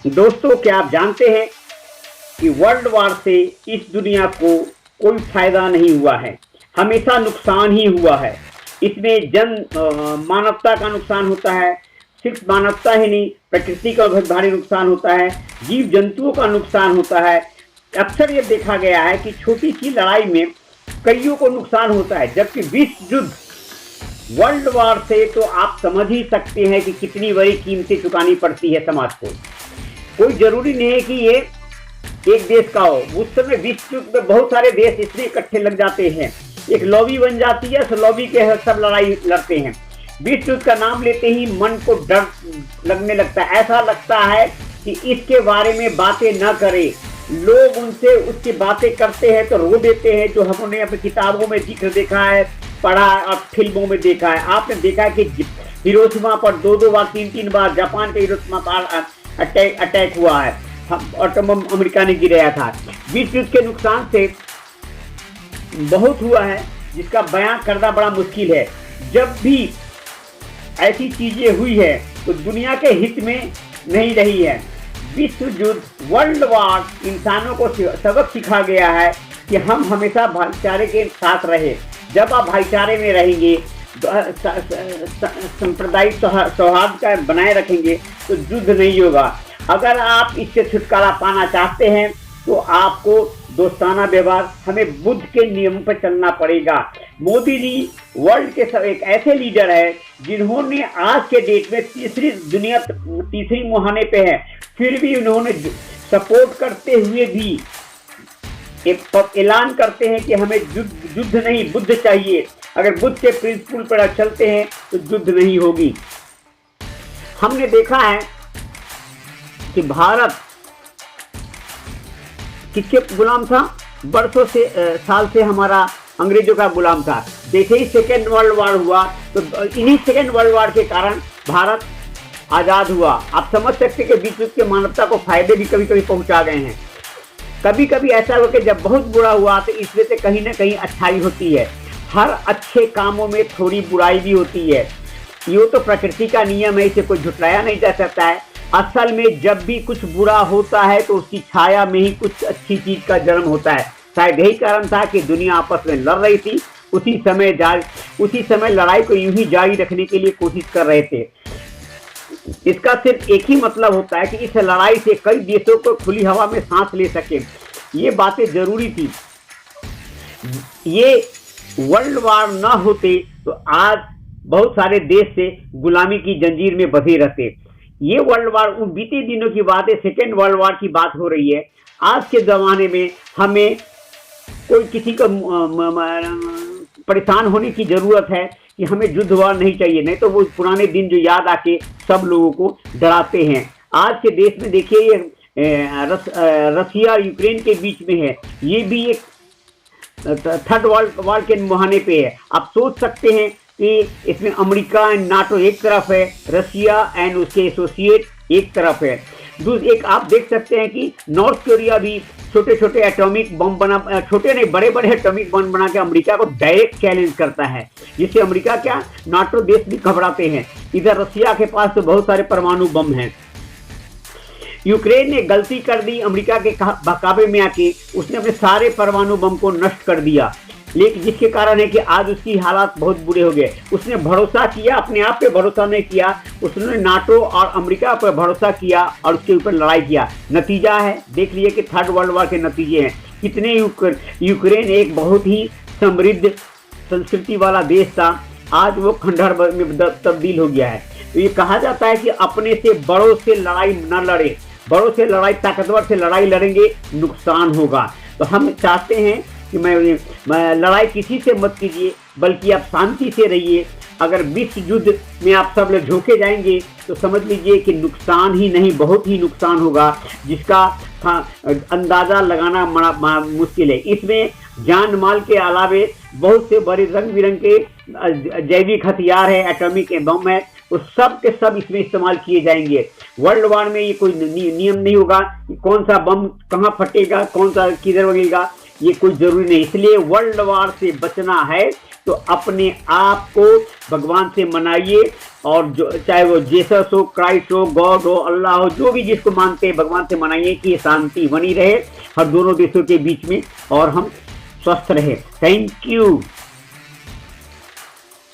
दोस्तों, क्या आप जानते हैं कि वर्ल्ड वार से इस दुनिया को कोई फायदा नहीं हुआ है, हमेशा नुकसान ही हुआ है। इसमें मानवता का नुकसान होता है। सिर्फ मानवता ही नहीं, प्रकृति का बहुत भारी नुकसान होता है, जीव जंतुओं का नुकसान होता है। अक्सर ये देखा गया है कि छोटी सी लड़ाई में कईयों को नुकसान होता है, जबकि विश्व युद्ध वर्ल्ड वार से तो आप समझ ही सकते हैं कि कितनी बड़ी कीमतें चुकानी पड़ती है समाज को। कोई जरूरी नहीं है कि ये एक देश का हो। उस समय विश्व युद्ध में बहुत सारे देश इसलिए इकट्ठे लग जाते हैं, एक लॉबी बन जाती है, उस लॉबी के सब लड़ाई लड़ते हैं। विश्व युद्ध का नाम लेते ही मन को डर लगने लगता है, ऐसा लगता है कि इसके बारे में बातें न करें। लोग उनसे उसकी बातें करते हैं तो रो देते हैं, जो हमने अपनी किताबों में जिक्र देखा है, पढ़ा और फिल्मों में देखा है। आपने देखा है कि हिरोशिमा पर 2-2 बार 3-3 बार जापान के हिरोशिमा पर अटैक हुआ है, एटम अमेरिका ने गिराया था। विश्व युद्ध के नुकसान से बहुत हुआ है, जिसका बयान करना बड़ा मुश्किल है। जब भी ऐसी चीजें हुई है तो दुनिया के हित में नहीं रही है। विश्व युद्ध वर्ल्ड वार इंसानों को सबक सिखा गया है कि हम हमेशा भाईचारे के साथ रहे। जब आप भाईचारे में रहेंगे, सांप्रदायिक सौहार्द का बनाए रखेंगे तो युद्ध नहीं होगा। अगर आप इससे छुटकारा पाना चाहते हैं तो आपको दोस्ताना व्यवहार, हमें बुद्ध के नियम पर चलना पड़ेगा। मोदी जी वर्ल्ड के सब एक ऐसे लीडर है जिन्होंने आज के डेट में तीसरी मुहाने पे है, फिर भी उन्होंने सपोर्ट करते हुए भी एक ऐलान करते हैं कि हमें युद्ध नहीं बुद्ध चाहिए। अगर बुद्ध के प्रिंसिपल पर चलते हैं तो युद्ध नहीं होगी। हमने देखा है कि भारत किसके गुलाम था? बरसों से साल से हमारा अंग्रेजों का गुलाम था। जैसे ही सेकेंड वर्ल्ड वार हुआ तो इन्हीं सेकेंड वर्ल्ड वार के कारण भारत आज़ाद हुआ। आप समझ सकते कि विश्व के मानवता को फायदे भी कभी कभी पहुंचा गए हैं। कभी कभी ऐसा हो कि जब बहुत बुरा हुआ तो इसमें से कहीं ना कहीं अच्छाई होती है। हर अच्छे कामों में थोड़ी बुराई भी होती है। ये तो प्रकृति का नियम है, इसे कोई झुटलाया नहीं जा सकता है। असल में जब भी कुछ बुरा होता है तो उसकी छाया में ही कुछ अच्छी चीज का जन्म होता है। शायद यही कारण था कि दुनिया आपस में लड़ रही थी, उसी समय लड़ाई को यूं ही जारी रखने के लिए कोशिश कर रहे थे। इसका सिर्फ एक ही मतलब होता है कि इस लड़ाई से कई देशों को खुली हवा में सांस ले सके। ये बातें जरूरी थी। ये वर्ल्ड वार ना होते तो आज बहुत सारे देश से गुलामी की जंजीर में बंधे रहते। ये वर्ल्ड वार उन बीते दिनों की बात है, सेकेंड वर्ल्ड वार की बात हो रही है। आज के ज़माने में हमें कोई किसी को परेशान होने की ज़रूरत है कि हमें युद्ध वार नहीं चाहिए, नहीं तो वो पुराने दिन जो याद आके सब लोगों को डराते हैं। आज के देश में देखिए, ये रसिया और यूक्रेन के बीच में है, ये भी एक थर्ड वर्ल्ड वार के मुहाने पे है। आप सोच सकते हैं कि इसमें अमेरिका एंड नाटो एक तरफ है, रसिया एंड उसके एसोसिएट एक तरफ है। एक आप देख सकते हैं कि नॉर्थ कोरिया भी छोटे छोटे एटॉमिक बम बना, छोटे नहीं बड़े बड़े एटॉमिक बम बना के अमेरिका को डायरेक्ट चैलेंज करता है, जिससे अमेरिका क्या नाटो देश भी घबराते हैं। इधर रसिया के पास तो बहुत सारे परमाणु बम हैं। यूक्रेन ने गलती कर दी, अमेरिका के बहकावे में आके उसने अपने सारे परमाणु बम को नष्ट कर दिया, लेकिन जिसके कारण है कि आज उसकी हालात बहुत बुरे हो गए। उसने भरोसा किया, अपने आप पे भरोसा नहीं किया, उसने नाटो और अमेरिका पर भरोसा किया और उसके ऊपर लड़ाई किया। नतीजा है, देख लिए कि थर्ड वर्ल्ड वार के नतीजे हैं कितने। यूक्रेन एक बहुत ही समृद्ध संस्कृति वाला देश था, आज वो खंडहर में तब्दील हो गया है। तो ये कहा जाता है कि अपने से बड़ों से लड़ाई न लड़े, बड़ों से लड़ाई, ताकतवर से लड़ाई लड़ेंगे नुकसान होगा। तो हम चाहते हैं कि मैं लड़ाई किसी से मत कीजिए, बल्कि आप शांति से रहिए। अगर विश्व युद्ध में आप सब लोग झोंके जाएंगे तो समझ लीजिए कि नुकसान ही नहीं, बहुत ही नुकसान होगा, जिसका अंदाज़ा लगाना मुश्किल है। इसमें जान माल के अलावे बहुत से बड़े रंग बिरंगे जैविक हथियार है, एटॉमिक बम है, वो सब के सब इसमें इस्तेमाल किए जाएंगे। वर्ल्ड वार में ये कोई नियम नहीं होगा कि कौन सा बम कहाँ फटेगा, कौन सा किधर लगेगा, ये कोई जरूरी नहीं। इसलिए वर्ल्ड वार से बचना है तो अपने आप को भगवान से मनाइए, और जो चाहे वो जीसस हो, क्राइस्ट हो, गॉड हो, अल्लाह हो, जो भी जिसको मानते हैं भगवान से मनाइए कि शांति बनी रहे हर दोनों देशों के बीच में और हम स्वस्थ रहे। Thank you.